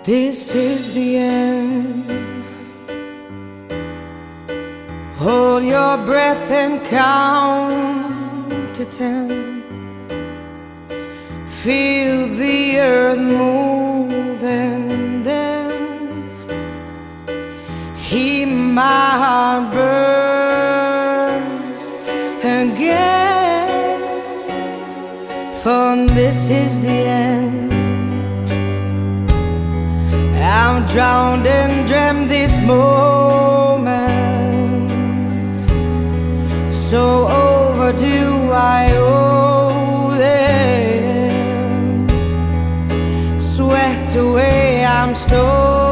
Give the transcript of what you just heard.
This is the end. Hold your breath and count to 10. Feel the earth move and then hear my heart burst again. For this is the end. I'm drowned and dreamt this moment, so overdue I owe them. Swept away I'm stolen.